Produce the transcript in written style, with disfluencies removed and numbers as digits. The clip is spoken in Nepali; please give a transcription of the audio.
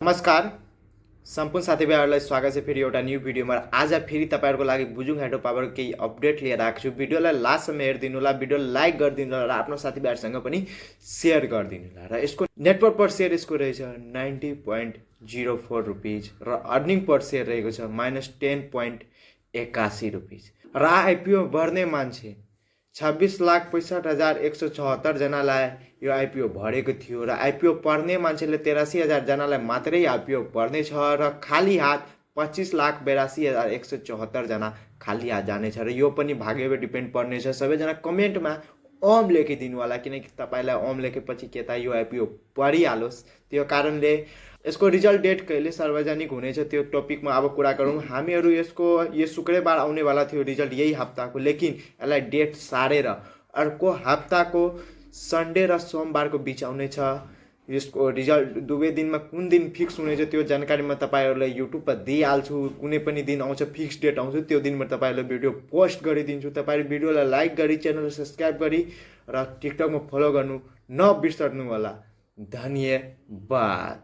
नमस्कार सम्पूर्ण साथीभाइहरूलाई स्वागत छ फेरि एउटा न्यू भिडियोमा। आज फेरि तपाईँहरूको लागि बुजुङ हाइड्रो पावर केही अपडेट लिएर आएको छु। भिडियोलाई लास्टसम्म हेरिदिनु होला, भिडियोलाई लाइक गरिदिनु होला र आफ्नो साथीभाइहरूसँग पनि सेयर गरिदिनु होला। र यसको नेटवर्क पर सेयर यसको रहेछ 90.04 रुपिज र अर्निङ पर सेयर रहेको छ -10.81 रुपिज। र आइपिओ भर्ने मान्छे 26,65,174 जनालाई यो आइपिओ भरेको थियो र आइपिओ पर्ने मान्छेले 83,000 जनालाई मात्रै आइपिओ पर्ने छ र खाली हात 25,82,174 जना खाली हात जानेछ र यो पनि भाग्यमा डिपेन्ड पर्नेछ। सबैजना कमेन्टमा ओम लेखिदिनु होला, किनकि तपाईँलाई ओम लेखेपछि के त यो आइपिओ परिहालोस्। त्यो कारणले यसको रिजल्ट डेट कहिले सार्वजनिक हुनेछ त्यो टपिकमा अब कुरा गरौँ। हामीहरू यो शुक्रबार आउनेवाला थियो रिजल्ट यही हप्ताको, लेकिन यसलाई डेट सारेर अर्को हप्ताको सन्डे र सोमबारको बिच आउनेछ। यसको रिजल्ट दुवै दिनमा कुन दिन फिक्स हुनेछ त्यो जानकारी म तपाईँहरूलाई युट्युबमा दिइहाल्छु। कुनै पनि दिन आउँछ, फिक्स डेट आउँछ, त्यो दिन म तपाईँहरूलाई भिडियो पोस्ट गरिदिन्छु। तपाईँले भिडियोलाई लाइक गरी च्यानललाई सब्सक्राइब गरी र टिकटकमा फलो गर्नु नबिर्सनु होला। धन्यवाद।